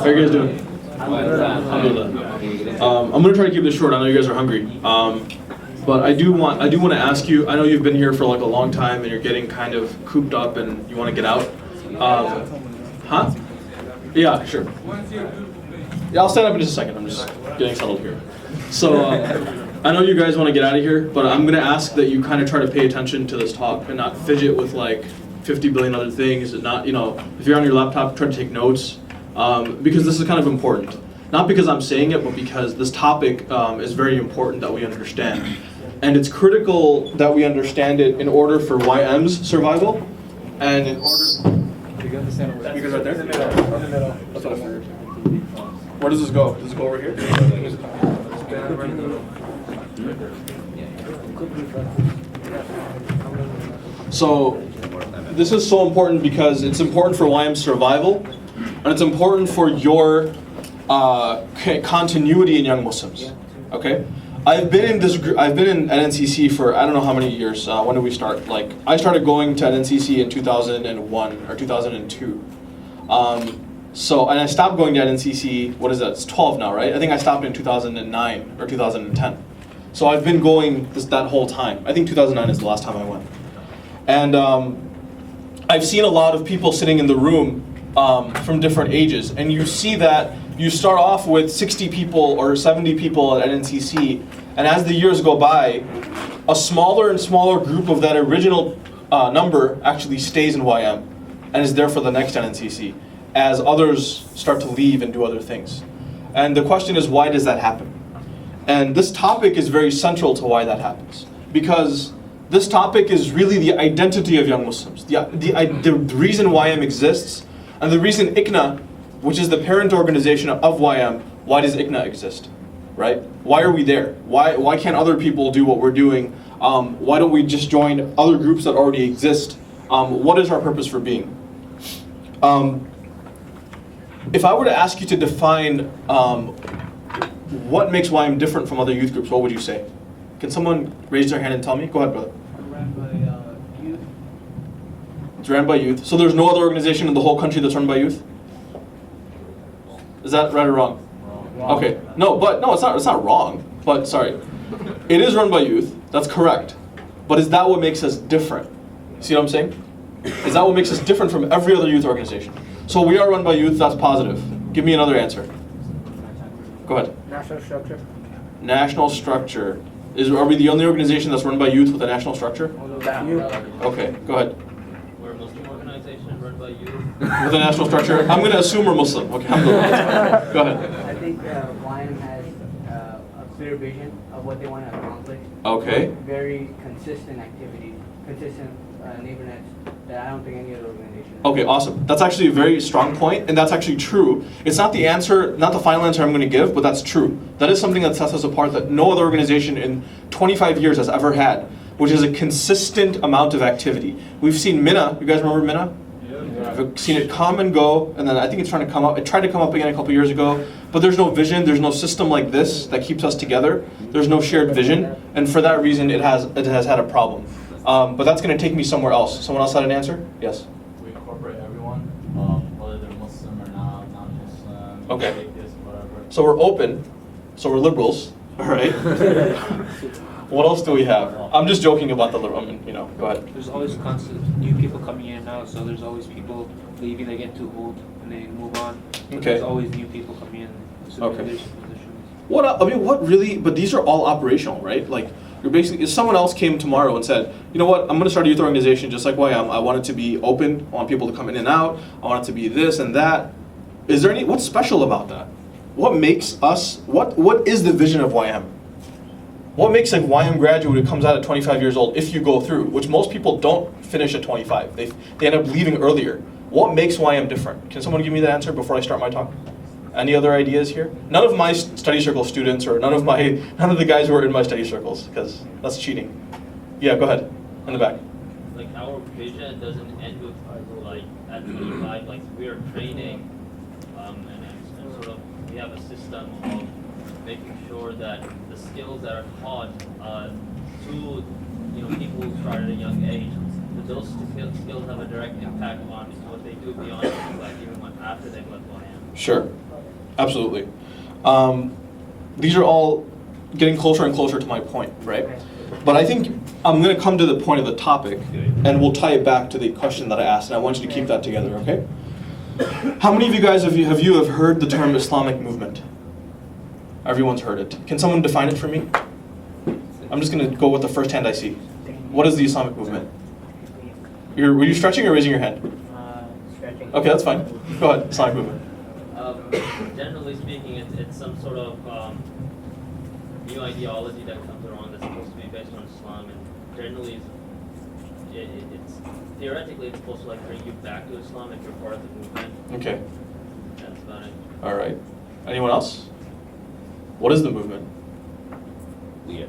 How are you guys doing? Alhamdulillah. I'm going to try to keep this short. I know you guys are hungry. But I do want to ask you, I know you've been here for like a long time and you're getting kind of cooped up and you want to get out. Huh? Yeah, sure. Yeah, I'll stand up in just a second. I'm just getting settled here. So I know you guys want to get out of here, but I'm going to ask that you kind of try to pay attention to this talk and not fidget with like 50 billion other things. And not, if you're on your laptop, try to take notes because this is kind of important. Not because I'm saying it, but because this topic is very important that we understand. And it's critical that we understand it in order for YM's survival and in order... You guys right there? In the middle. That's what I figured. Where does this go? Does it go over here? So this is so important because it's important for YM's survival and it's important for your continuity in young Muslims. Okay? I've been in NNCC for I don't know how many years. When did we start? Like I started going to NNCC in 2001 or 2002. And I stopped going to NNCC. What is that? It's 12 now, right? I think I stopped in 2009 or 2010. So I've been going that whole time. I think 2009 is the last time I went. And I've seen a lot of people sitting in the room from different ages, and you see that you start off with 60 people or 70 people at NNCC, and as the years go by, a smaller and smaller group of that original number actually stays in YM and is there for the next NNCC as others start to leave and do other things. And the question is, why does that happen? And this topic is very central to why that happens, because this topic is really the identity of young Muslims, the reason YM exists, and the reason ICNA, which is the parent organization of YM, why does ICNA exist, right? Why are we there? Why can't other people do what we're doing? Why don't we just join other groups that already exist? What is our purpose for being? If I were to ask you to define what makes YM different from other youth groups, what would you say? Can someone raise their hand and tell me? Go ahead, brother. Ran by youth. It's ran by youth. So there's no other organization in the whole country that's run by youth? Is that right or wrong? Wrong. Okay. No, it's not wrong. But sorry. It is run by youth. That's correct. But is that what makes us different? See what I'm saying? Is that what makes us different from every other youth organization? So we are run by youth, that's positive. Give me another answer. Go ahead. National structure. National structure. Are we the only organization that's run by youth with a national structure? Youth. Okay, go ahead. We're a Muslim organization run by youth. With a national structure? I'm going to assume we're Muslim. Okay, alhamdulillah. Go ahead. I think YM has a clear vision of what they want to accomplish. Okay. Very consistent activities, consistent NeighborNets that I don't think any other organization has. Okay, awesome. That's actually a very strong point, and that's actually true. It's not the answer, not the final answer I'm going to give, but that's true. That is something that sets us apart that no other organization in 25 years has ever had, which is a consistent amount of activity. We've seen Minna. You guys remember Minna? Yeah. I've seen it come and go, and then I think it's trying to come up. It tried to come up again a couple years ago, but there's no vision. There's no system like this that keeps us together. There's no shared vision, and for that reason, it has had a problem. But that's going to take me somewhere else. Someone else had an answer? Yes. We incorporate everyone, whether they're Muslim or not Muslim. Okay. Like this, whatever. So we're open. So we're liberals. All right. What else do we have? I'm just joking about the liberal. Go ahead. There's always constant new people coming in and out, so there's always people leaving, they get too old and they move on. So Okay. There's always new people coming in. Okay. Positions. What really? But these are all operational, right? Like you're basically, if someone else came tomorrow and said, you know what, I'm going to start a youth organization just like YM. I want it to be open. I want people to come in and out. I want it to be this and that. Is there what's special about that? What makes us? What is the vision of YM? What makes a YM graduate who comes out at 25 years old, if you go through, which most people don't finish at 25, they end up leaving earlier. What makes YM different? Can someone give me the answer before I start my talk? Any other ideas here? None of my study circle students or none of the guys who are in my study circles, because that's cheating. Yeah, go ahead, in the back. Like our vision doesn't end with like at 25. Like we are training, and sort of we have a system of making sure that the skills that are taught to people who start at a young age, that those skills have a direct impact on what they do beyond like even after they've left YM. Sure. Absolutely. These are all getting closer and closer to my point, right? But I think I'm going to come to the point of the topic, and we'll tie it back to the question that I asked, and I want you to keep that together, okay? How many of you guys have heard the term Islamic movement? Everyone's heard it. Can someone define it for me? I'm just going to go with the first hand I see. What is the Islamic movement? Were you stretching or raising your hand? Stretching. Okay, that's fine. Go ahead, Islamic movement. Generally speaking, it's some sort of new ideology that comes around that's supposed to be based on Islam, and generally, it's theoretically it's supposed to like bring you back to Islam if you're part of the movement. Okay. That's about it. All right. Anyone else? What is the movement? Yeah.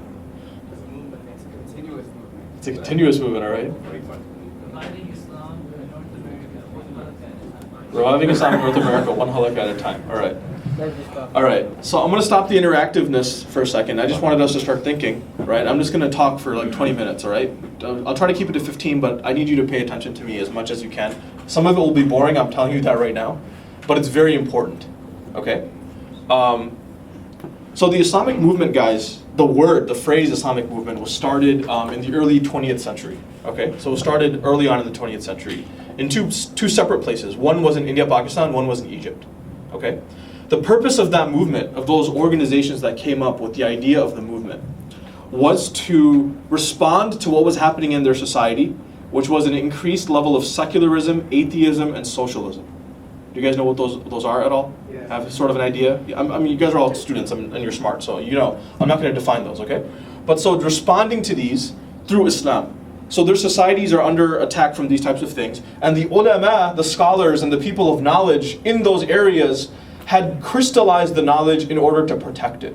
It's a movement. It's a continuous movement. It's a continuous movement, all right? Reviving Islam in North America, one halakha at a time. Reviving Islam in North America, one halakha at a time. All right. Let's just talk. All right. So I'm going to stop the interactiveness for a second. I just wanted us to start thinking, right? I'm just going to talk for like 20 minutes, all right? I'll try to keep it to 15, but I need you to pay attention to me as much as you can. Some of it will be boring, I'm telling you that right now, but it's very important, okay? So the Islamic movement, guys, the phrase Islamic movement was started in the early 20th century, okay? So it was started early on in the 20th century in two separate places. One was in India, Pakistan, one was in Egypt, okay? The purpose of that movement, of those organizations that came up with the idea of the movement, was to respond to what was happening in their society, which was an increased level of secularism, atheism, and socialism. Do you guys know what those are at all? Yeah. Have sort of an idea? I mean, you guys are all students and you're smart, so you know. I'm not going to define those, okay? But so responding to these through Islam. So their societies are under attack from these types of things. And the ulama, the scholars and the people of knowledge in those areas had crystallized the knowledge in order to protect it,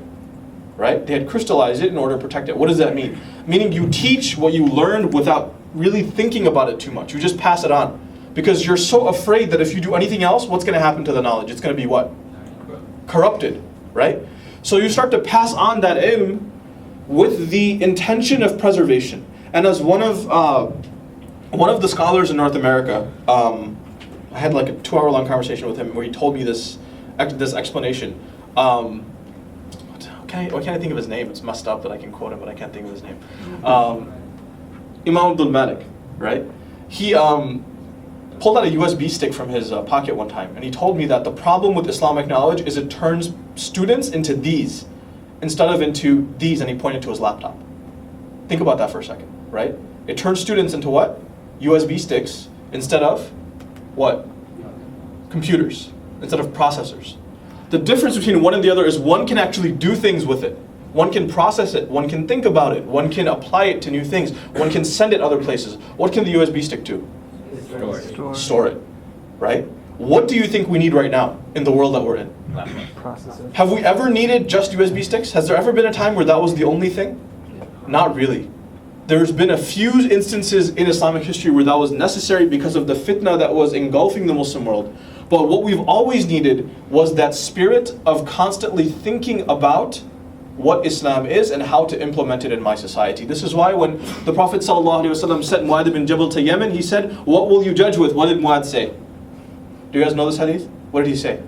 right? They had crystallized it in order to protect it. What does that mean? Meaning you teach what you learned without really thinking about it too much. You just pass it on. Because you're so afraid that if you do anything else, what's going to happen to the knowledge? It's going to be what? Corrupted, right? So you start to pass on that ilm with the intention of preservation. And as one of the scholars in North America, I had like a 2-hour-long conversation with him where he told me this explanation. Why can't I think of his name? It's messed up that I can quote him, but I can't think of his name. Imam Abdul Malik, right? He pulled out a USB stick from his pocket one time, and he told me that the problem with Islamic knowledge is it turns students into these instead of into these, and he pointed to his laptop. Think about that for a second, right? It turns students into what? USB sticks instead of what? Computers, instead of processors. The difference between one and the other is one can actually do things with it. One can process it, one can think about it, one can apply it to new things, one can send it other places. What can the USB stick do? Store it, right? What do you think we need right now in the world that we're in? Processor. Have we ever needed just USB sticks? Has there ever been a time where that was the only thing? Not really. There's been a few instances in Islamic history where that was necessary because of the fitna that was engulfing the Muslim world. But what we've always needed was that spirit of constantly thinking about what Islam is and how to implement it in my society. This is why when the Prophet ﷺ sent Mu'adh ibn Jabal to Yemen, he said, what will you judge with? What did Mu'adh say? Do you guys know this hadith? What did he say?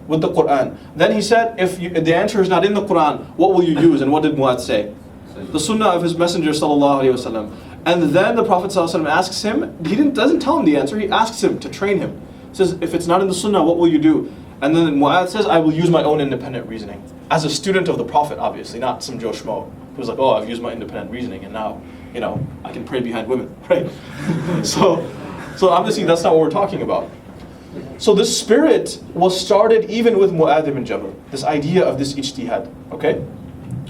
With the Quran. Then he said, if the answer is not in the Quran, what will you use? And what did Mu'adh say? The sunnah of his messenger ﷺ. And then the Prophet ﷺ asks him, doesn't tell him the answer, he asks him to train him. He says, if it's not in the sunnah, what will you do? And then Mu'adh says, I will use my own independent reasoning. As a student of the Prophet, obviously, not some Joe Schmo who's like, oh, I've used my independent reasoning and now, I can pray behind women, right? So obviously that's not what we're talking about. So this spirit was started even with Mu'adh ibn Jabal, this idea of this ijtihad, okay?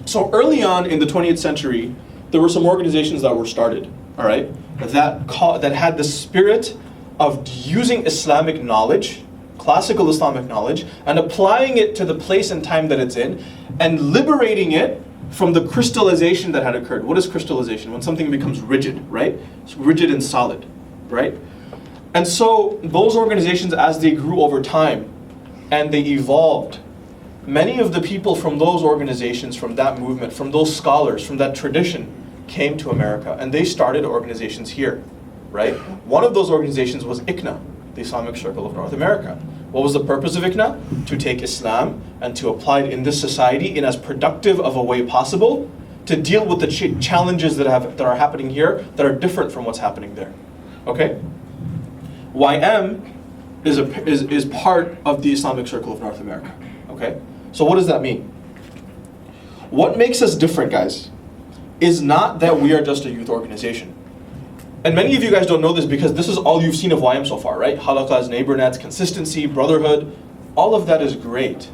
So early on in the 20th century, there were some organizations that were started, all right, that had the spirit of using Islamic knowledge, classical Islamic knowledge, and applying it to the place and time that it's in, and liberating it from the crystallization that had occurred. What is crystallization? When something becomes rigid, right? It's rigid and solid, right? And so those organizations, as they grew over time and they evolved, many of the people from those organizations, from that movement, from those scholars, from that tradition, came to America, and they started organizations here, right? One of those organizations was ICNA, the Islamic Circle of North America, What was the purpose of ICNA? To take Islam and to apply it in this society in as productive of a way possible to deal with the challenges that are happening here that are different from what's happening there. Okay? YM is part of the Islamic Circle of North America. Okay? So what does that mean? What makes us different, guys, is not that we are just a youth organization. And many of you guys don't know this because this is all you've seen of YM so far, right? Halaqas, NeighborNets, consistency, brotherhood, all of that is great.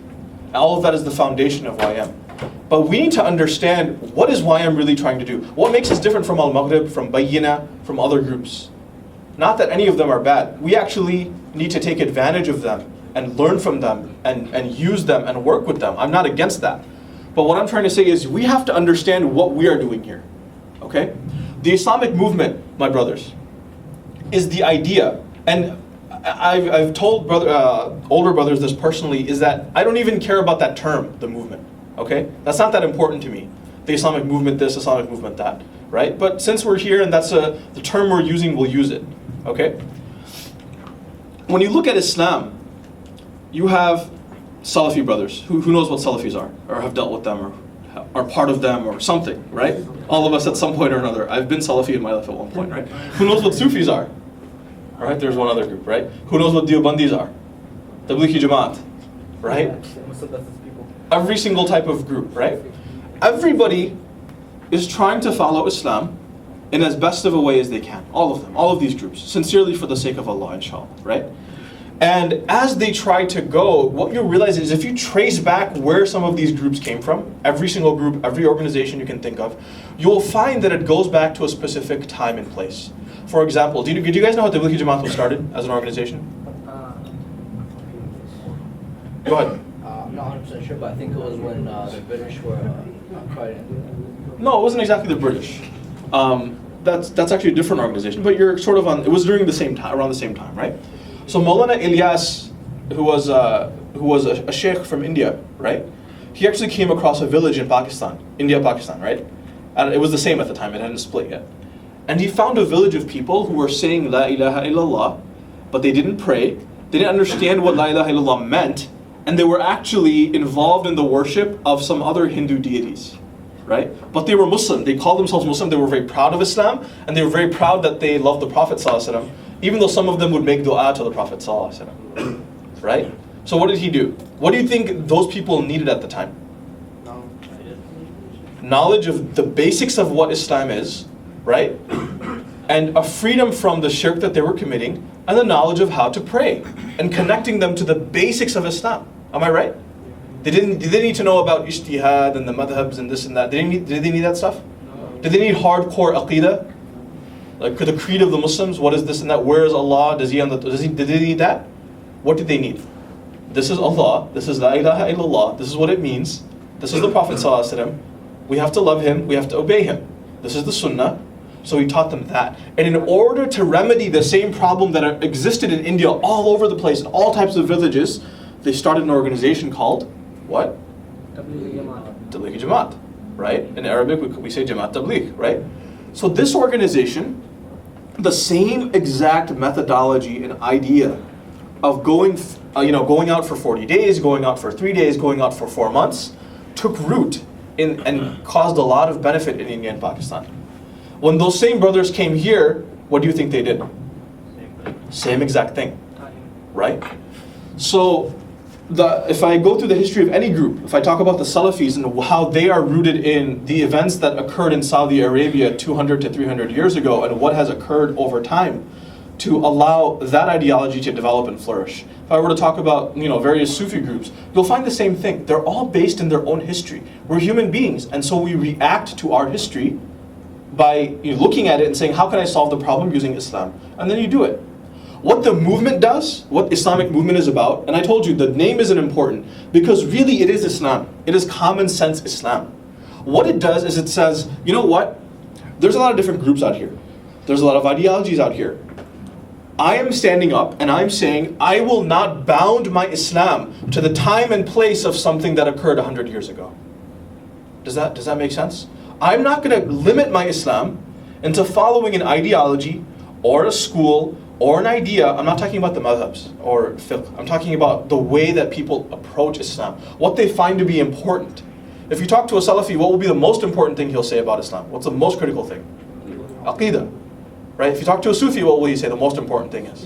All of that is the foundation of YM. But we need to understand, what is YM really trying to do? What makes us different from Al-Maghrib, from Bayyina, from other groups? Not that any of them are bad. We actually need to take advantage of them and learn from them and use them and work with them. I'm not against that. But what I'm trying to say is we have to understand what we are doing here. Okay? The Islamic movement, my brothers, is the idea, and I've told older brothers this personally, is that I don't even care about that term, the movement. Okay? That's not that important to me. The Islamic movement this, Islamic movement that, right? But since we're here and that's the term we're using, we'll use it. Okay? When you look at Islam, you have Salafi brothers. Who knows what Salafis are, or have dealt with them, or are part of them, or something, right? All of us at some point or another. I've been Salafi in my life at one point, right? Who knows what Sufis are? All right, there's one other group, right? Who knows what Deobandis are? Tablighi Jamaat, right? Every single type of group, right? Everybody is trying to follow Islam in as best of a way as they can. All of them, all of these groups, sincerely for the sake of Allah, inshallah, right? And as they try to go, what you'll realize is if you trace back where some of these groups came from, every single group, every organization you can think of, you'll find that it goes back to a specific time and place. For example, do you guys know how Tablighi Jamaat was started as an organization? Go ahead. I'm not 100% sure, but I think it was when the British were fighting. No, it wasn't exactly the British. That's actually a different organization, but you're sort of on. It was during the same time, around the same time, right? So Maulana Ilyas, who was a sheikh from India, right? He actually came across a village in Pakistan, India, Pakistan, right? And it was the same at the time; it hadn't split yet. And he found a village of people who were saying La ilaha illallah, but they didn't pray. They didn't understand what La ilaha illallah meant, and they were actually involved in the worship of some other Hindu deities, right? But they were Muslim. They called themselves Muslim. They were very proud of Islam, and they were very proud that they loved the Prophet ﷺ, even though some of them would make dua to the Prophet ﷺ, right? So what did he do? What do you think those people needed at the time? Knowledge of the basics of what Islam is, right? And a freedom from the shirk that they were committing, and the knowledge of how to pray, and connecting them to the basics of Islam. Am I right? They didn't need to know about ijtihad and the madhabs and this and that. Did they need that stuff? Did they need hardcore aqidah? Like the creed of the Muslims, what is this and that? Where is Allah? Did they need that? What did they need? This is Allah, this is La ilaha illallah, this is what it means, this is the Prophet ﷺ. We have to love him, we have to obey him. This is the sunnah. So he taught them that. And in order to remedy the same problem that existed in India all over the place, in all types of villages, they started an organization called, what? Tablighi Jamaat, right? In Arabic we say Jamaat Tabligh, right? So this organization, the same exact methodology and idea of going out for 40 days, going out for 3 days, going out for 4 months, took root and caused a lot of benefit in India and Pakistan. When those same brothers came here, what do you think they did? Same exact thing, right? So if I go through the history of any group, if I talk about the Salafis and how they are rooted in the events that occurred in Saudi Arabia 200 to 300 years ago and what has occurred over time to allow that ideology to develop and flourish. If I were to talk about various Sufi groups, you'll find the same thing. They're all based in their own history. We're human beings, and so we react to our history by looking at it and saying, how can I solve the problem using Islam? And then you do it. What the movement does, what Islamic movement is about, and I told you the name isn't important because really it is Islam. It is common sense Islam. What it does is it says, you know what? There's a lot of different groups out here. There's a lot of ideologies out here. I am standing up and I'm saying I will not bound my Islam to the time and place of something that occurred 100 years ago. Does that make sense? I'm not going to limit my Islam into following an ideology or a school or an idea, I'm not talking about the madhabs or fiqh, I'm talking about the way that people approach Islam, what they find to be important. If you talk to a Salafi, what will be the most important thing he'll say about Islam? What's the most critical thing? Aqidah. Right? If you talk to a Sufi, what will he say the most important thing is?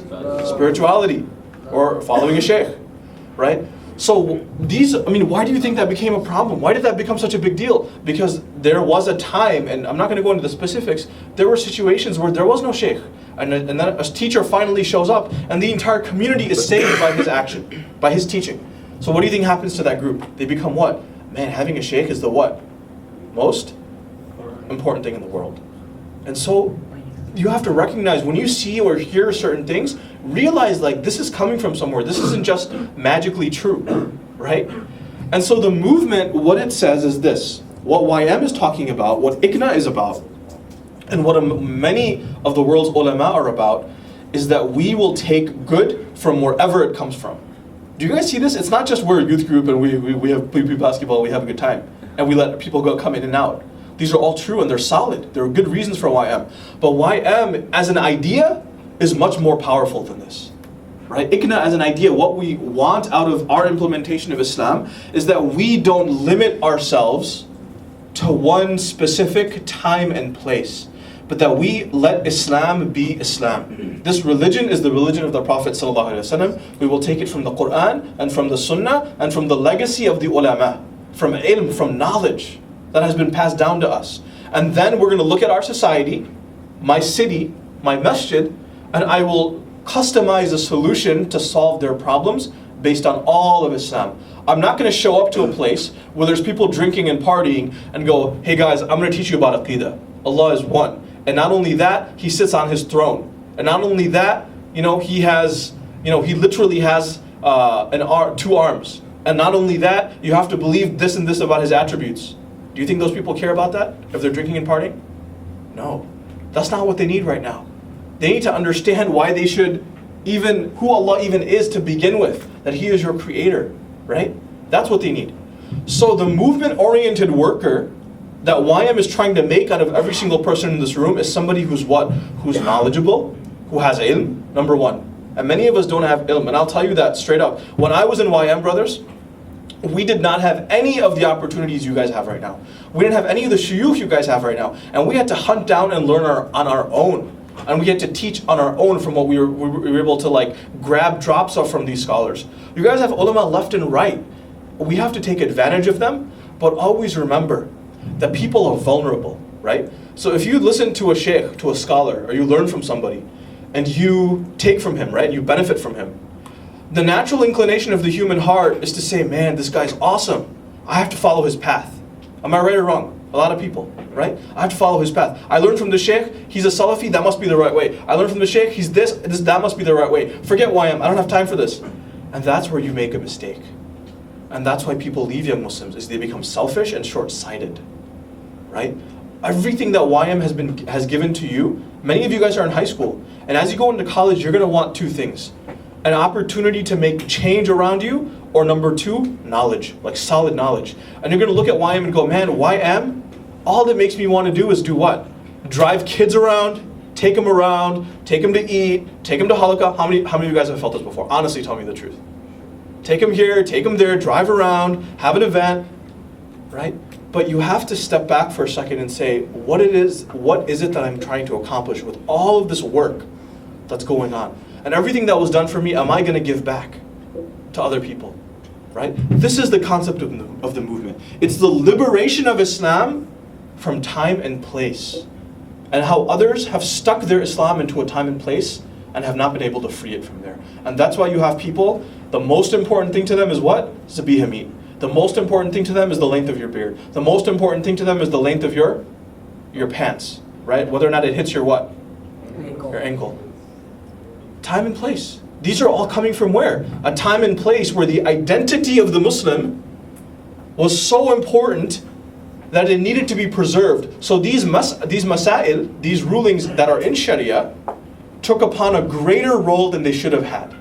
Spirituality, or following a sheikh. Right? So why do you think that became a problem? Why did that become such a big deal? Because there was a time, and I'm not going to go into the specifics, there were situations where there was no sheikh. And then a teacher finally shows up, and the entire community is saved by his action, by his teaching. So what do you think happens to that group? They become what? Man, having a sheikh is the what? Most important thing in the world. And so you have to recognize when you see or hear certain things, realize like this is coming from somewhere. This isn't just magically true, right? And so the movement, what it says is this. What YM is talking about, what ICNA is about, and what many of the world's ulama are about, is that we will take good from wherever it comes from. Do you guys see this? It's not just we're a youth group and we have basketball, we have a good time, and we let people come in and out. These are all true and they're solid. There are good reasons for YM. But YM as an idea is much more powerful than this. Right? ICNA as an idea, what we want out of our implementation of Islam is that we don't limit ourselves to one specific time and place, but that we let Islam be Islam. This religion is the religion of the Prophet ﷺ. We will take it from the Quran and from the Sunnah and from the legacy of the ulama, from ilm, from knowledge that has been passed down to us. And then we're going to look at our society, my city, my masjid, and I will customize a solution to solve their problems based on all of Islam. I'm not going to show up to a place where there's people drinking and partying and go, hey guys, I'm going to teach you about Aqidah. Allah is one. And not only that, He sits on His throne. And not only that, He literally has two arms. And not only that, you have to believe this and this about His attributes. Do you think those people care about that if they're drinking and partying? No. That's not what they need right now. They need to understand why they should who Allah even is to begin with, that He is your creator, right? That's what they need. So the movement-oriented worker that YM is trying to make out of every single person in this room is somebody who's what? Who's knowledgeable, who has ilm, number one. And many of us don't have ilm, and I'll tell you that straight up. When I was in YM, brothers, we did not have any of the opportunities you guys have right now. We didn't have any of the shuyukh you guys have right now. And we had to hunt down and learn on our own. And we had to teach on our own from what we were able to grab drops of from these scholars. You guys have ulama left and right. We have to take advantage of them, but always remember that people are vulnerable, right? So if you listen to a sheikh, to a scholar, or you learn from somebody, and you take from him, right? You benefit from him. The natural inclination of the human heart is to say, man, this guy's awesome. I have to follow his path. Am I right or wrong? A lot of people, right? I have to follow his path. I learned from the sheikh, he's a Salafi, that must be the right way. I learned from the sheikh, he's that must be the right way. Forget YM, I don't have time for this. And that's where you make a mistake. And that's why people leave young Muslims, is they become selfish and short-sighted, right? Everything that YM has given to you, many of you guys are in high school, and as you go into college, you're going to want two things. An opportunity to make change around you, or number two, knowledge, solid knowledge. And you're going to look at YM and go, man, YM, all that makes me want to do is do what? Drive kids around, take them to eat, take them to halaqah. How many of you guys have felt this before? Honestly, tell me the truth. Take them here, take them there, drive around, have an event, right? But you have to step back for a second and say, what is it that I'm trying to accomplish with all of this work that's going on? And everything that was done for me, am I going to give back to other people? Right? This is the concept of the movement. It's the liberation of Islam from time and place. And how others have stuck their Islam into a time and place and have not been able to free it from there. And that's why you have people, the most important thing to them is what? Zabiha. The most important thing to them is the length of your beard. The most important thing to them is the length of your pants. Right? Whether or not it hits your what? Your ankle. Time and place. These are all coming from where? A time and place where the identity of the Muslim was so important that it needed to be preserved. So these masail, these rulings that are in Sharia, took upon a greater role than they should have had.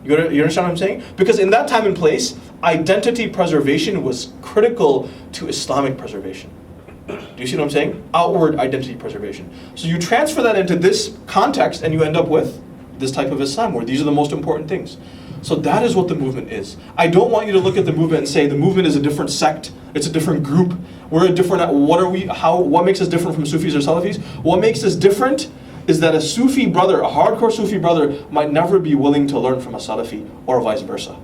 You understand what I'm saying? Because in that time and place, identity preservation was critical to Islamic preservation. Do you see what I'm saying? Outward identity preservation. So you transfer that into this context and you end up with this type of Islam, where these are the most important things. So that is what the movement is. I don't want you to look at the movement and say the movement is a different sect, it's a different group, we're a different, what makes us different from Sufis or Salafis? What makes us different is that a Sufi brother, a hardcore Sufi brother, might never be willing to learn from a Salafi, or vice versa,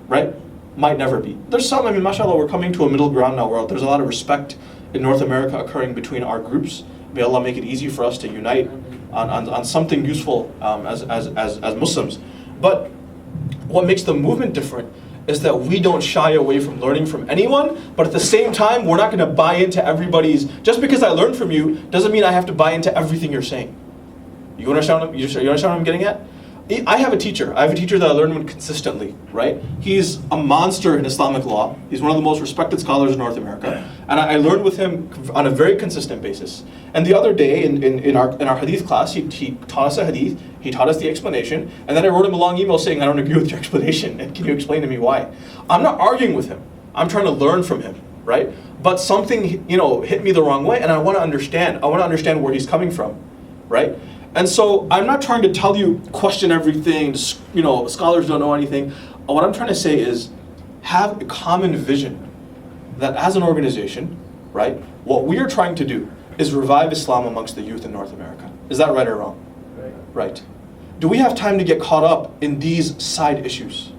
right? Might never be. There's some, I mean, mashallah, we're coming to a middle ground now where there's a lot of respect in North America occurring between our groups. May Allah make it easy for us to unite on something useful as Muslims. But what makes the movement different is that we don't shy away from learning from anyone, but at the same time, we're not going to buy into everybody's, just because I learned from you, doesn't mean I have to buy into everything you're saying. You understand what I'm getting at? I have a teacher that I learned with consistently, right? He's a monster in Islamic law. He's one of the most respected scholars in North America. And I learned with him on a very consistent basis. And the other day in our hadith class, he taught us a hadith, he taught us the explanation, and then I wrote him a long email saying, I don't agree with your explanation, and can you explain to me why? I'm not arguing with him. I'm trying to learn from him, right? But something, hit me the wrong way, and I want to understand. I want to understand where he's coming from, right? And so I'm not trying to tell you question everything, scholars don't know anything. What I'm trying to say is have a common vision that as an organization, right, what we are trying to do is revive Islam amongst the youth in North America. Is that right or wrong? Right. Do we have time to get caught up in these side issues?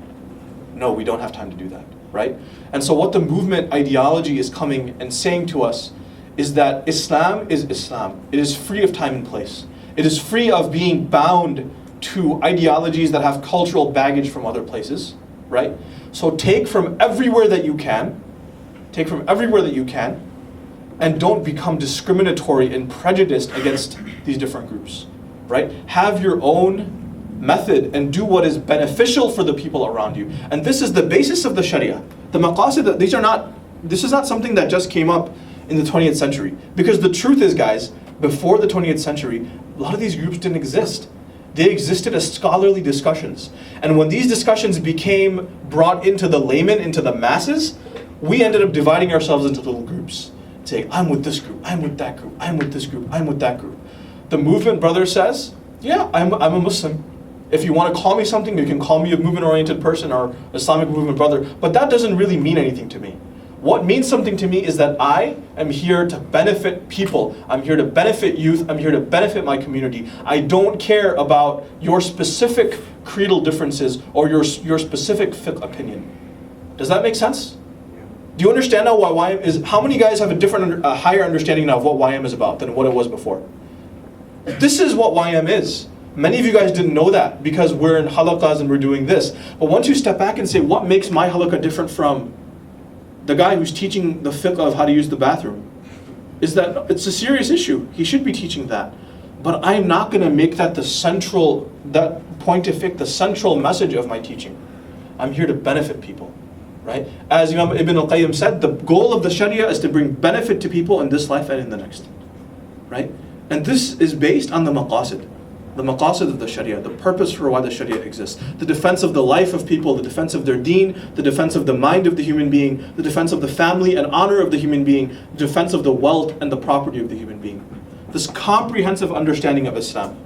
No, we don't have time to do that, right? And so what the movement ideology is coming and saying to us is that Islam is Islam. It is free of time and place. It is free of being bound to ideologies that have cultural baggage from other places, right? So take from everywhere that you can, and don't become discriminatory and prejudiced against these different groups, right? Have your own method and do what is beneficial for the people around you. And this is the basis of the Sharia. The maqasid, this is not something that just came up in the 20th century. Because the truth is, guys, before the 20th century, a lot of these groups didn't exist. They existed as scholarly discussions. And when these discussions became brought into the layman, into the masses, we ended up dividing ourselves into little groups. Saying, I'm with this group, I'm with that group, I'm with this group, I'm with that group. The movement brother says, yeah, I'm a Muslim. If you want to call me something, you can call me a movement-oriented person or Islamic movement brother, but that doesn't really mean anything to me. What means something to me is that I am here to benefit people. I'm here to benefit youth. I'm here to benefit my community. I don't care about your specific creedal differences or your specific fiqh opinion. Does that make sense? Do you understand now why YM is? How many guys have a higher understanding now of what YM is about than what it was before? This is what YM is. Many of you guys didn't know that because we're in halaqas and we're doing this. But once you step back and say, what makes my halaqah different from the guy who's teaching the fiqh of how to use the bathroom, is that it's a serious issue. He should be teaching that. But I'm not going to make that that point of fiqh, the central message of my teaching. I'm here to benefit people, right? As Imam Ibn al-Qayyim said, the goal of the Sharia is to bring benefit to people in this life and in the next, right? And this is based on the maqasid of the Sharia, the purpose for why the Sharia exists. The defense of the life of people, the defense of their deen, the defense of the mind of the human being, the defense of the family and honor of the human being, the defense of the wealth and the property of the human being. This comprehensive understanding of Islam.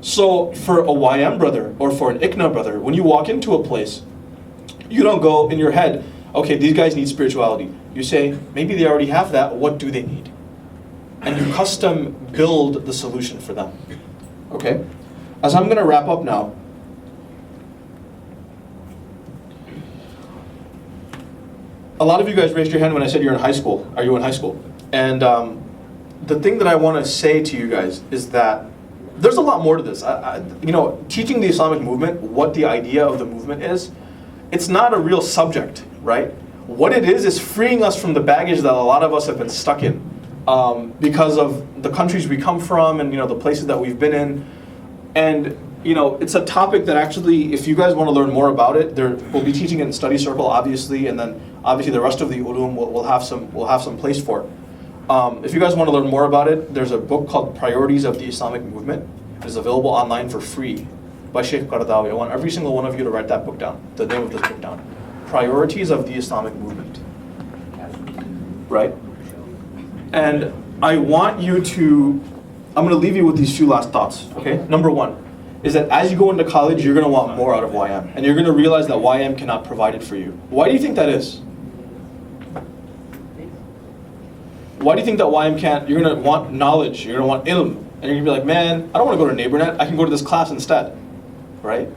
So for a YM brother or for an ICNA brother, when you walk into a place, you don't go in your head, okay, these guys need spirituality. You say, maybe they already have that, what do they need? And you custom build the solution for them. Okay? As I'm going to wrap up now, a lot of you guys raised your hand when I said you're in high school. Are you in high school? And the thing that I want to say to you guys is that there's a lot more to this. Teaching the Islamic movement, what the idea of the movement is, it's not a real subject, right? What it is freeing us from the baggage that a lot of us have been stuck in because of the countries we come from and the places that we've been in. And it's a topic that actually, if you guys want to learn more about it, we'll be teaching it in study circle, obviously, and then obviously the rest of the ulum we'll have some place for. If you guys want to learn more about it, there's a book called Priorities of the Islamic Movement. It's available online for free by Sheikh Qaradawi. I want every single one of you to write that book down, the name of this book down. Priorities of the Islamic Movement. Right? And I want you to, I'm going to leave you with these few last thoughts, okay? Number one, is that as you go into college, you're going to want more out of YM. And you're going to realize that YM cannot provide it for you. Why do you think that is? Why do you think that YM can't? You're going to want knowledge, you're going to want ilm. And you're going to be like, man, I don't want to go to NeighborNet, I can go to this class instead. Right?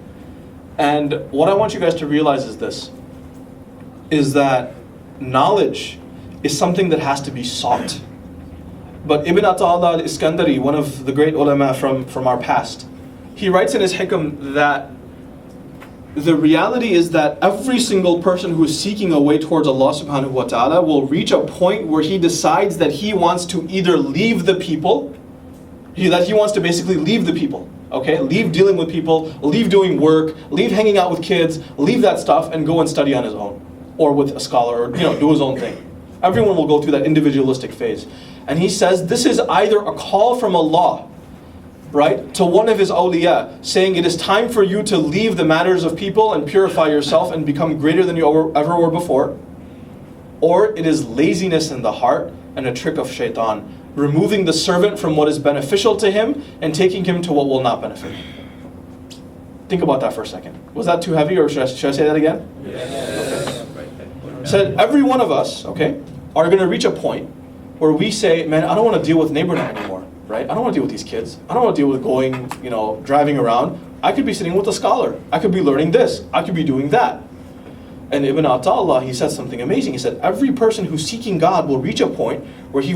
And what I want you guys to realize is this, is that knowledge is something that has to be sought. But Ibn Ata'Allah al-Iskandari, one of the great ulama from our past, he writes in his hikam that the reality is that every single person who is seeking a way towards Allah subhanahu wa ta'ala will reach a point where he decides that he wants to either leave the people, that he wants to basically leave the people, okay? Leave dealing with people, leave doing work, leave hanging out with kids, leave that stuff and go and study on his own, or with a scholar, or do his own thing. Everyone will go through that individualistic phase. And he says this is either a call from Allah, right, to one of his awliya, saying it is time for you to leave the matters of people and purify yourself and become greater than you ever were before, or it is laziness in the heart and a trick of shaitan, removing the servant from what is beneficial to him and taking him to what will not benefit him. Think about that for a second. Was that too heavy, or should I say that again? Yes. Okay. Said every one of us, okay, are going to reach a point where we say, man, I don't want to deal with NeighborNet anymore. Right? I don't want to deal with these kids. I don't want to deal with going, driving around. I could be sitting with a scholar. I could be learning this. I could be doing that. And Ibn Ata'Allah, he said something amazing. He said, every person who's seeking God will reach a point where he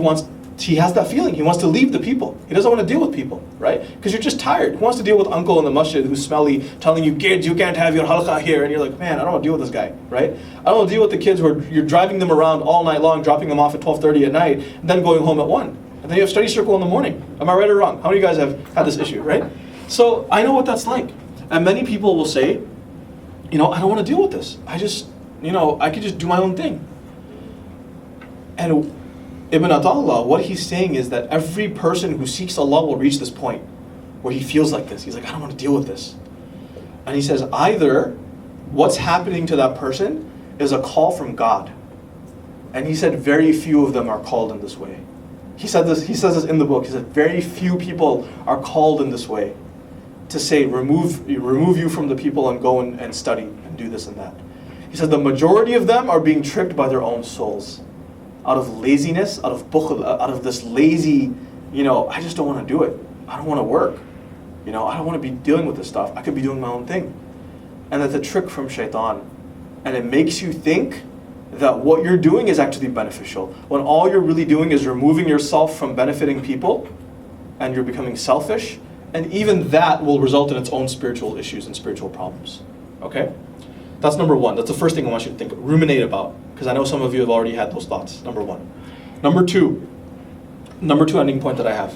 has that feeling. He wants to leave the people. He doesn't want to deal with people, right? Because you're just tired. Who wants to deal with uncle in the masjid who's smelly, telling you, kids, you can't have your halqa here. And you're like, man, I don't want to deal with this guy, right? I don't want to deal with the kids where you're driving them around all night long, dropping them off at 12:30 at night, and then going home at 1. And then you have study circle in the morning. Am I right or wrong? How many of you guys have had this issue, right? So I know what that's like. And many people will say, I don't want to deal with this. I just, I could just do my own thing. And Ibn Ata'Allah, what he's saying is that every person who seeks Allah will reach this point where he feels like this. He's like, I don't want to deal with this. And he says, either what's happening to that person is a call from God. And he said, very few of them are called in this way. He says this in the book. He said, very few people are called in this way to say, remove you from the people and go and study and do this and that. He said, the majority of them are being tricked by their own souls. Out of laziness, out of bukhl, out of this lazy, I just don't want to do it. I don't want to work. I don't want to be dealing with this stuff. I could be doing my own thing. And that's a trick from shaitan. And it makes you think that what you're doing is actually beneficial, when all you're really doing is removing yourself from benefiting people, and you're becoming selfish, and even that will result in its own spiritual issues and spiritual problems. Okay? That's number one. That's the first thing I want you to think, ruminate about, because I know some of you have already had those thoughts. Number one. Number two ending point that I have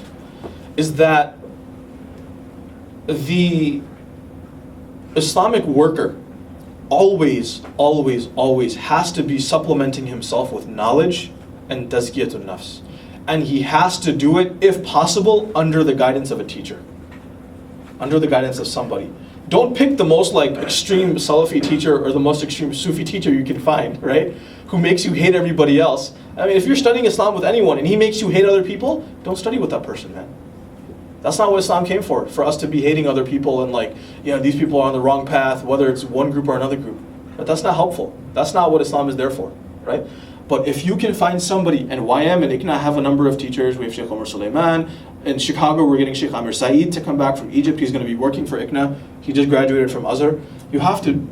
is that the Islamic worker always has to be supplementing himself with knowledge and tazkiyatun nafs. And he has to do it, if possible, under the guidance of a teacher. Under the guidance of somebody. Don't pick the most extreme Salafi teacher or the most extreme Sufi teacher you can find, right? Who makes you hate everybody else. I mean, if you're studying Islam with anyone and he makes you hate other people, don't study with that person, man. That's not what Islam came for us to be hating other people and these people are on the wrong path, whether it's one group or another group. But that's not helpful. That's not what Islam is there for, right? But if you can find somebody, and YM and ICNA have a number of teachers. We have Sheikh Omar Suleiman. In Chicago, we're getting Sheikh Amir Saeed to come back from Egypt. He's going to be working for ICNA. He just graduated from Azhar. You have to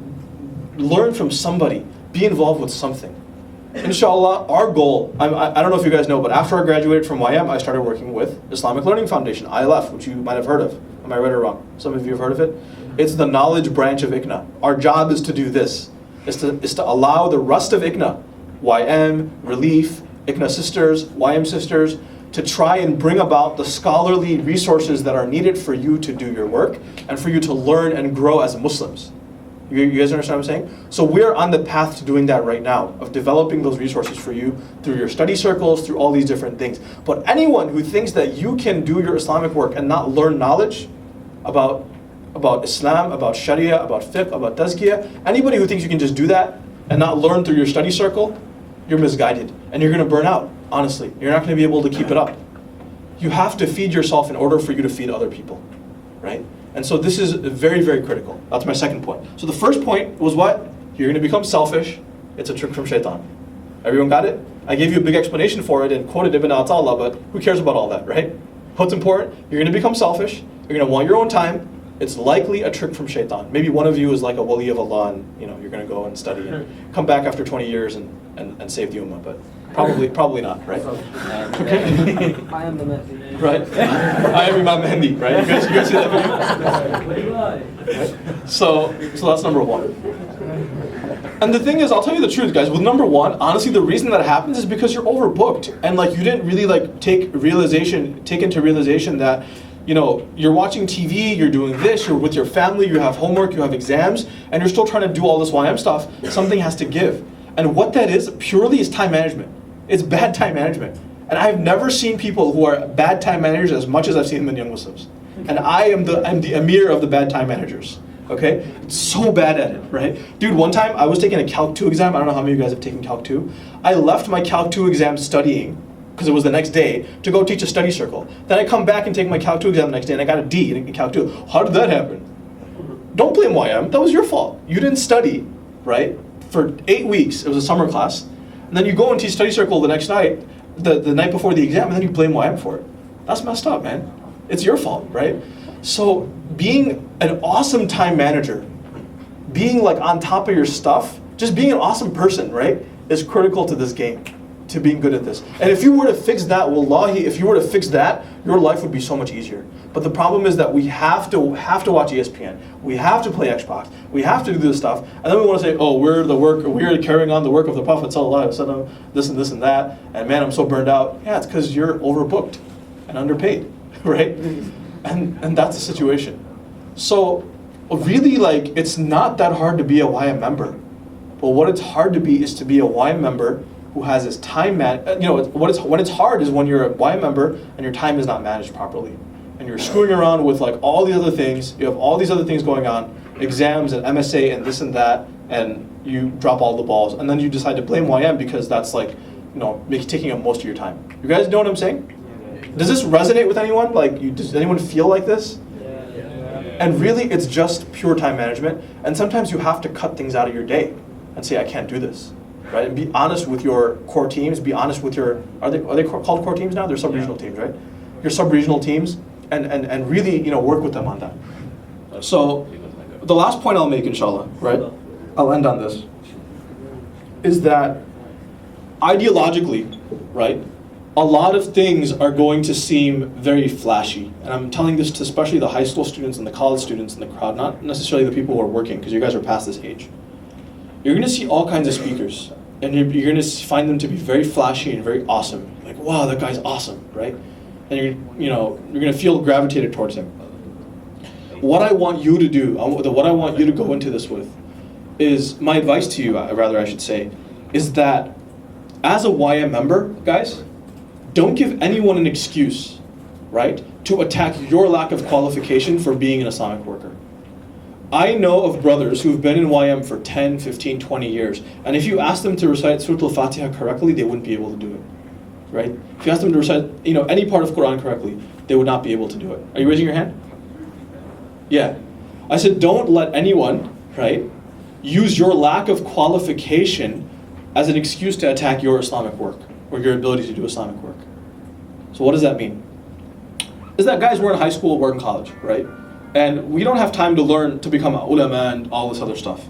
learn from somebody. Be involved with something. Inshallah, our goal, I don't know if you guys know, but after I graduated from YM, I started working with Islamic Learning Foundation, ILF, which you might have heard of. Am I right or wrong? Some of you have heard of it. It's the knowledge branch of ICNA. Our job is to do this, is to allow the rest of ICNA, YM, Relief, ICNA Sisters, YM Sisters, to try and bring about the scholarly resources that are needed for you to do your work and for you to learn and grow as Muslims. You guys understand what I'm saying? So we're on the path to doing that right now, of developing those resources for you through your study circles, through all these different things. But anyone who thinks that you can do your Islamic work and not learn knowledge about Islam, about Sharia, about fiqh, about tazkiyah, anybody who thinks you can just do that and not learn through your study circle, you're misguided. And you're going to burn out, honestly. You're not going to be able to keep it up. You have to feed yourself in order for you to feed other people, right? And so this is very, very critical. That's my second point. So the first point was what? You're going to become selfish. It's a trick from shaitan. Everyone got it? I gave you a big explanation for it and quoted Ibn Ata'Allah, but who cares about all that, right? What's important? You're going to become selfish. You're going to want your own time. It's likely a trick from shaitan. Maybe one of you is like a wali of Allah and you're going to go and study and come back after 20 years and save the ummah, but probably not, right? Okay. I am the message. Right? I am Imam Mehdi, right? You guys see that video? Right? So that's number one. And the thing is, I'll tell you the truth, guys, with number one, honestly, the reason that happens is because you're overbooked. And you didn't really take into realization that, you're watching TV, you're doing this, you're with your family, you have homework, you have exams, and you're still trying to do all this YM stuff. Something has to give. And what that is, purely is time management. It's bad time management. And I've never seen people who are bad time managers as much as I've seen them in young Muslims. And I'm the emir of the bad time managers. Okay? So bad at it, right? Dude, one time I was taking a Calc 2 exam. I don't know how many of you guys have taken Calc 2. I left my Calc 2 exam studying, because it was the next day, to go teach a study circle. Then I come back and take my Calc 2 exam the next day and I got a D in Calc 2. How did that happen? Don't blame YM. That was your fault. You didn't study, right? For 8 weeks. It was a summer class. And then you go and teach study circle the next night, the night before the exam, and then you blame YM for it. That's messed up, man. It's your fault, right? So being an awesome time manager, being on top of your stuff, just being an awesome person, right, is critical to this game, to being good at this. And if you were to fix that, wallahi, if you were to fix that, your life would be so much easier. But the problem is that we have to watch ESPN. We have to play Xbox. We have to do this stuff. And then we want to say, oh, we're carrying on the work of the Prophet ﷺ, this and this and that. And man, I'm so burned out. Yeah, it's because you're overbooked and underpaid, right? And that's the situation. So really, it's not that hard to be a YM member. But what it's hard to be is to be a YM member who has his time when it's hard is when you're a YM member and your time is not managed properly. And you're screwing around with all the other things. You have all these other things going on, exams and MSA and this and that, and you drop all the balls. And then you decide to blame YM because that's taking up most of your time. You guys know what I'm saying? Does this resonate with anyone? Does anyone feel like this? And really, it's just pure time management. And sometimes you have to cut things out of your day and say, I can't do this, right? And be honest with your core teams. Be honest with your, are they called core teams now? They're sub-regional teams, right? Your sub-regional teams, and really, work with them on that. So the last point I'll make, inshallah, right? I'll end on this, is that ideologically, right? A lot of things are going to seem very flashy. And I'm telling this to especially the high school students and the college students in the crowd, not necessarily the people who are working, because you guys are past this age. You're going to see all kinds of speakers, and you're going to find them to be very flashy and very awesome. Like, wow, that guy's awesome, right? And you're going to feel gravitated towards him. What I want you to do, what I want you to go into this with, is my advice to you, I should say, is that as a YM member, guys, don't give anyone an excuse, right, to attack your lack of qualification for being an Islamic worker. I know of brothers who've been in YM for 10, 15, 20 years, and if you ask them to recite Surah Al-Fatiha correctly, they wouldn't be able to do it, right? If you ask them to recite, any part of Quran correctly, they would not be able to do it. Are you raising your hand? Yeah. I said, don't let anyone, right, use your lack of qualification as an excuse to attack your Islamic work or your ability to do Islamic work. So what does that mean? Is that, guys, we're in high school, we're in college, right? And we don't have time to learn to become ulama and all this other stuff.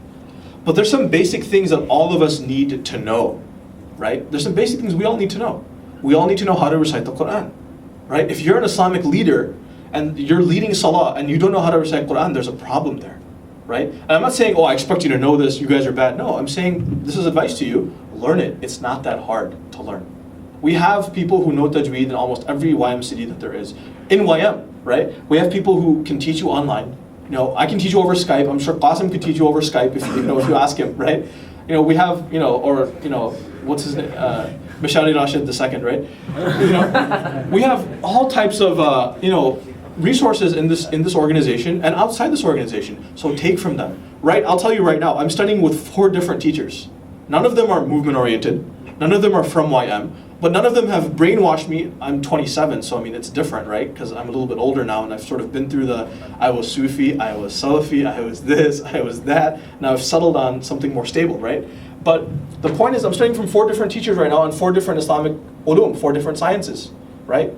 But there's some basic things that all of us need to know, right? There's some basic things we all need to know. We all need to know how to recite the Quran, right? If you're an Islamic leader and you're leading Salah and you don't know how to recite Quran, there's a problem there, right? And I'm not saying, oh, I expect you to know this, you guys are bad. No, I'm saying this is advice to you. Learn it. It's not that hard to learn. We have people who know Tajweed in almost every YM city that there is. In YM, right? We have people who can teach you online. I can teach you over Skype. I'm sure Qasim could teach you over Skype if you ask him, right? We have, what's his name? Bashari Rashid II, right? We have all types of, resources in this organization and outside this organization. So take from them, right? I'll tell you right now, I'm studying with 4 different teachers. None of them are movement oriented. None of them are from YM, but none of them have brainwashed me. I'm 27, so I mean, it's different, right? Because I'm a little bit older now, and I've sort of been through I was Sufi, I was Salafi, I was this, I was that. Now I've settled on something more stable, right? But the point is, I'm studying from 4 different teachers right now on 4 different Islamic ulum, 4 different sciences, right?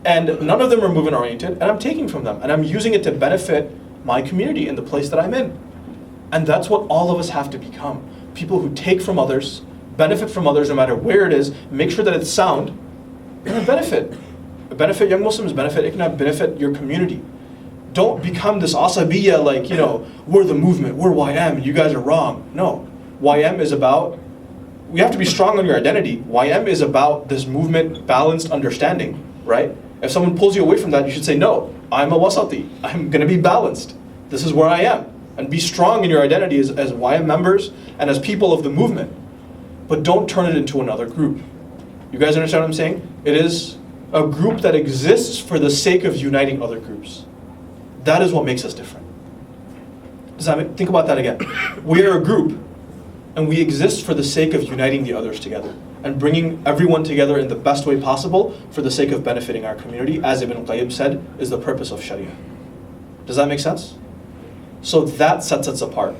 And none of them are movement oriented, and I'm taking from them, and I'm using it to benefit my community and the place that I'm in. And that's what all of us have to become. People who take from others, benefit from others no matter where it is, make sure that it's sound, and then benefit. Benefit young Muslims, benefit ICNA, benefit your community. Don't become this asabiyya like, we're the movement, we're YM, you guys are wrong. No. YM is about, we have to be strong on your identity. YM is about this movement, balanced understanding, right? If someone pulls you away from that, you should say, no, I'm a wasati. I'm going to be balanced. This is where I am. And be strong in your identity as YM members and as people of the movement. But don't turn it into another group. You guys understand what I'm saying? It is a group that exists for the sake of uniting other groups. That is what makes us different. Think about that again. We are a group, and we exist for the sake of uniting the others together and bringing everyone together in the best way possible for the sake of benefiting our community, as Ibn Qayyim said, is the purpose of Sharia. Does that make sense? So that sets us apart.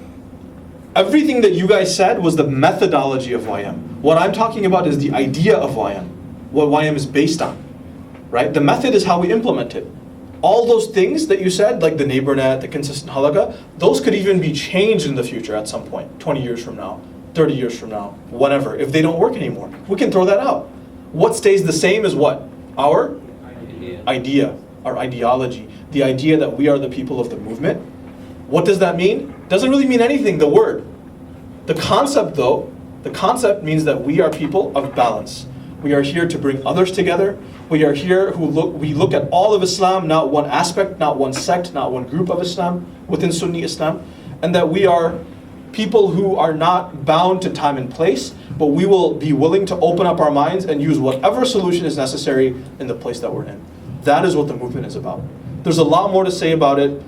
Everything that you guys said was the methodology of YM. What I'm talking about is the idea of YM, what YM is based on, right? The method is how we implement it. All those things that you said, like the NeighborNet, the consistent halaqah, those could even be changed in the future at some point, 20 years from now, 30 years from now, whatever, if they don't work anymore. We can throw that out. What stays the same is what? Our idea, our ideology, the idea that we are the people of the movement. What does that mean? Doesn't really mean anything, the word. The concept though, the concept means that we are people of balance. We are here to bring others together. We are here we look at all of Islam, not one aspect, not one sect, not one group of Islam within Sunni Islam, and that we are people who are not bound to time and place, but we will be willing to open up our minds and use whatever solution is necessary in the place that we're in. That is what the movement is about. There's a lot more to say about it.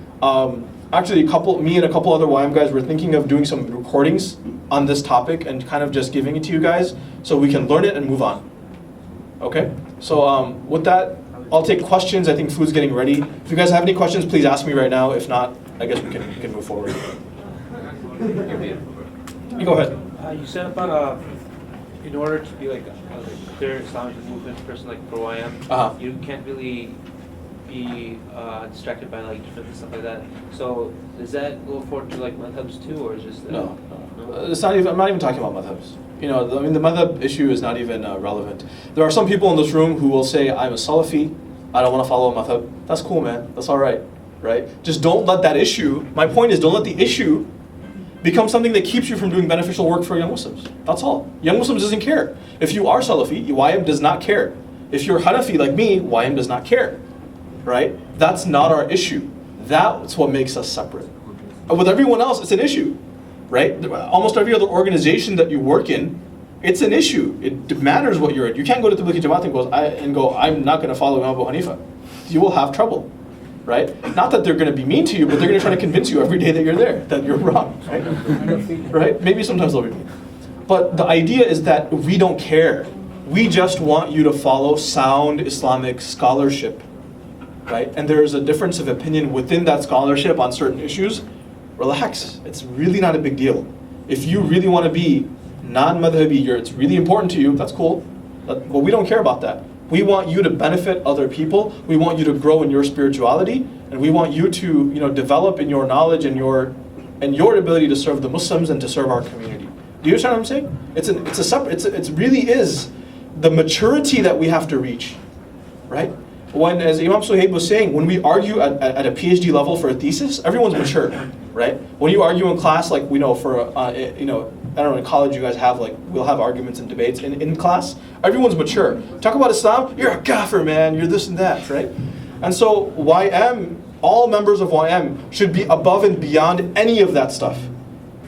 Actually, me and a couple other YM guys were thinking of doing some recordings on this topic and kind of just giving it to you guys so we can learn it and move on. Okay? So with that, I'll take questions. I think food's getting ready. If you guys have any questions, please ask me right now. If not, I guess we can move forward. You go ahead. You said about in order to be like a clear Islamic movement person, like for YM, you can't really be distracted by like different stuff like that. So does that go forward to like madhabs too, or is just no? It's not even. I'm not even talking about madhabs. The madhab issue is not even relevant. There are some people in this room who will say, I'm a Salafi, I don't want to follow a madhab. That's cool, man. That's all right, right? Just don't let that issue, my point is, don't let the issue become something that keeps you from doing beneficial work for young Muslims. That's all. Young Muslims doesn't care. If you are Salafi, YM does not care. If you're Hanafi like me, YM does not care, right? That's not our issue. That's what makes us separate. With everyone else, it's an issue. Right? Almost every other organization that you work in, it's an issue. It matters what you're in. You can't go to Tablighi Jamaat and go, I'm not going to follow Imam Abu Hanifa. You will have trouble, right? Not that they're going to be mean to you, but they're going to try to convince you every day that you're there, that you're wrong, right? Right? Maybe sometimes they'll be mean. But the idea is that we don't care. We just want you to follow sound Islamic scholarship, right? And there is a difference of opinion within that scholarship on certain issues. Relax. It's really not a big deal. If you really want to be non-madhabi, it's really important to you, that's cool. But we don't care about that. We want you to benefit other people. We want you to grow in your spirituality, and we want you to, develop in your knowledge and your ability to serve the Muslims and to serve our community. Do you understand what I'm saying? It really is the maturity that we have to reach, right? When, as Imam Suhaib was saying, when we argue at a PhD level for a thesis, everyone's mature, right? When you argue in class, like we know for, I don't know, in college you guys have we'll have arguments and debates in class. Everyone's mature. Talk about Islam, you're a kafir, man, you're this and that, right? And so YM, all members of YM should be above and beyond any of that stuff,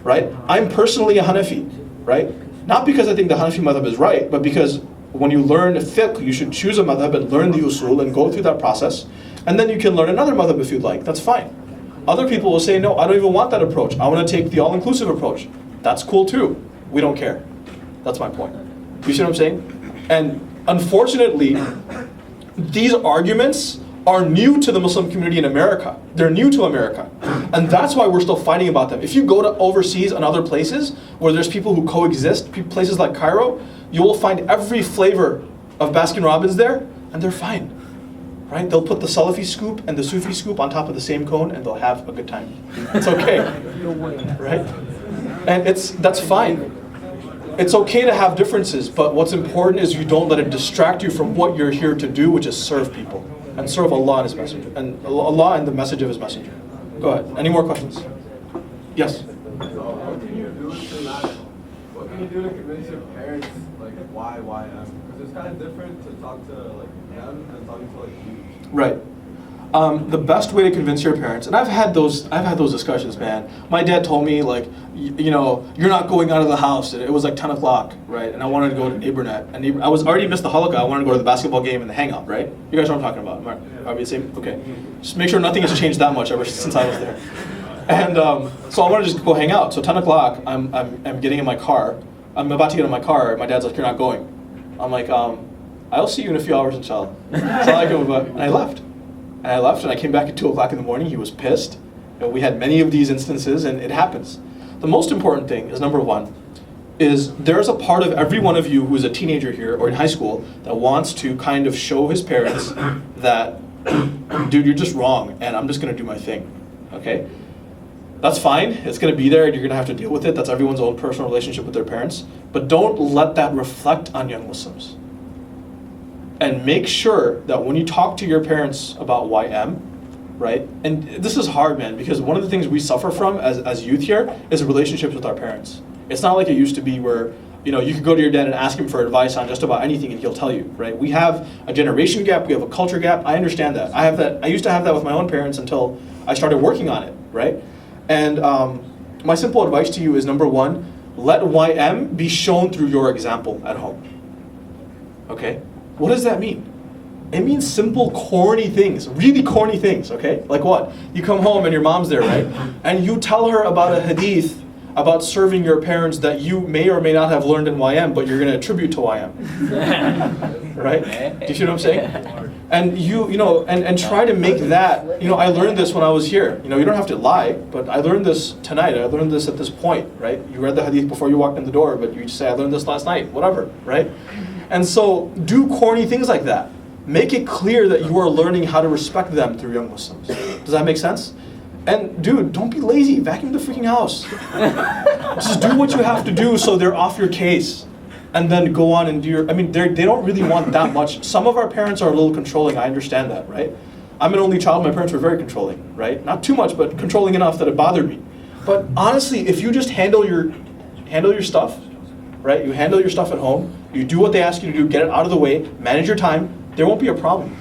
right? I'm personally a Hanafi, right? Not because I think the Hanafi madhab is right, but because when you learn fiqh, you should choose a madhab and learn the usul and go through that process. And then you can learn another madhab if you'd like. That's fine. Other people will say, no, I don't even want that approach. I want to take the all-inclusive approach. That's cool too. We don't care. That's my point. You see what I'm saying? And unfortunately, these arguments are new to the Muslim community in America. They're new to America. And that's why we're still fighting about them. If you go to overseas and other places where there's people who coexist, places like Cairo, you will find every flavor of Baskin Robbins there, and they're fine. Right? They'll put the Salafi scoop and the Sufi scoop on top of the same cone, and they'll have a good time. It's okay. Right? And that's fine. It's okay to have differences, but what's important is you don't let it distract you from what you're here to do, which is serve people and serve Allah and His Messenger, and Allah and the message of His Messenger. Go ahead. Any more questions? Yes. What can you do to convince your parents why because it's kind of different to talk to them than talking to you. Right. The best way to convince your parents, and I've had those discussions, man. My dad told me you're not going out of the house. It was 10 o'clock, right? And I wanted to go to NeighborNet, and I was already missed the halakha. I wanted to go to the basketball game and the hangout, right? You guys know what I'm talking about? Are we the same? Okay. Just make sure nothing has changed that much ever since I was there. And so I wanted to just go hang out. So 10 o'clock, I'm getting in my car. I'm about to get in my car. My dad's like, "You're not going." I'm like, "I'll see you in a few hours, inshallah." And I left. And I came back at 2 o'clock in the morning. He was pissed. We had many of these instances, and it happens. The most important thing is, number one, is there's a part of every one of you who is a teenager here or in high school that wants to kind of show his parents that, dude, you're just wrong, and I'm just going to do my thing, okay? That's fine. It's going to be there, and you're going to have to deal with it. That's everyone's own personal relationship with their parents. But don't let that reflect on young Muslims. And make sure that when you talk to your parents about YM, right? And this is hard, man, because one of the things we suffer from as youth here is relationships with our parents. It's not like it used to be where, you could go to your dad and ask him for advice on just about anything and he'll tell you, right? We have a generation gap, we have a culture gap. I understand that. I used to have that with my own parents until I started working on it, right? And my simple advice to you is, number one, let YM be shown through your example at home. Okay? What does that mean? It means simple, corny things, really corny things, okay? Like what? You come home and your mom's there, right? And you tell her about a hadith about serving your parents that you may or may not have learned in YM, but you're going to attribute to YM. Right? Do you see what I'm saying? And and try to make that, I learned this when I was here. You don't have to lie, but I learned this tonight. I learned this at this point, right? You read the hadith before you walked in the door, but you just say, I learned this last night, whatever, right? And so do corny things like that. Make it clear that you are learning how to respect them through young Muslims. Does that make sense? And dude, don't be lazy. Vacuum the freaking house. Just do what you have to do so they're off your case. And then go on and do your, they don't really want that much. Some of our parents are a little controlling. I understand that, right? I'm an only child. My parents were very controlling, right? Not too much, but controlling enough that it bothered me. But honestly, if you just handle your stuff, right? You handle your stuff at home. You do what they ask you to do. Get it out of the way. Manage your time. There won't be a problem.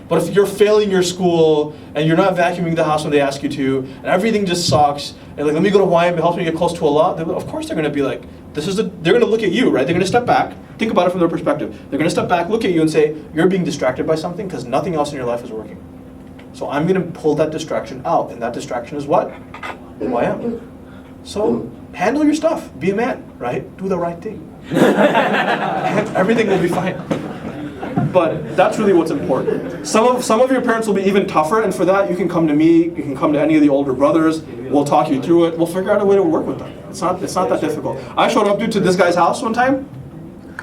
But if you're failing your school and you're not vacuuming the house when they ask you to, and everything just sucks, and let me go to YM, it helps me get close to Allah, of course they're going to be like, they're going to look at you, right? They're going to step back, think about it from their perspective. They're going to step back, look at you and say, you're being distracted by something because nothing else in your life is working. So I'm going to pull that distraction out, and that distraction is what? YM. So handle your stuff. Be a man, right? Do the right thing. And everything will be fine. But that's really what's important. Some of your parents will be even tougher, and for that you can come to me, you can come to any of the older brothers, we'll talk you through it, we'll figure out a way to work with them. It's not that difficult. I showed up to this guy's house one time.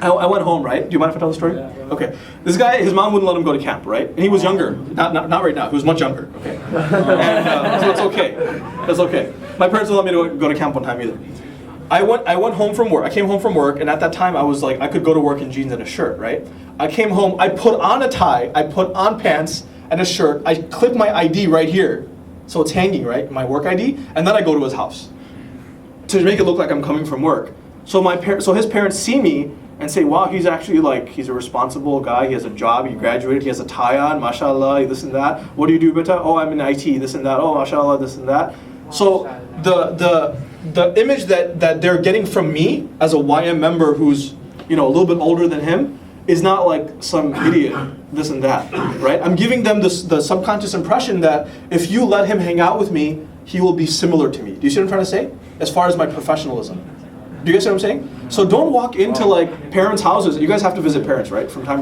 I went home, right? Do you mind if I tell the story? Okay. This guy, his mom wouldn't let him go to camp, right? And he was younger. Not right now. He was much younger. Okay. And so it's okay. It's okay. My parents didn't let me go to camp one time either. I went home from work. I came home from work, and at that time I was like, I could go to work in jeans and a shirt, right? I came home, I put on a tie, I put on pants and a shirt, I clip my ID right here, so it's hanging, right? My work ID, and then I go to his house to make it look like I'm coming from work. So his parents see me and say, wow, he's actually he's a responsible guy, he has a job, he graduated, he has a tie on, mashallah, this and that. What do you do, beta? Oh, I'm in IT, this and that. Oh, mashallah, this and that. So the image that they're getting from me as a YM member who's a little bit older than him is not like some idiot, this and that, right? I'm giving them the subconscious impression that if you let him hang out with me, he will be similar to me. Do you see what I'm trying to say? As far as my professionalism. Do you guys see what I'm saying? So don't walk into like parents' houses. You guys have to visit parents, right, from time to time.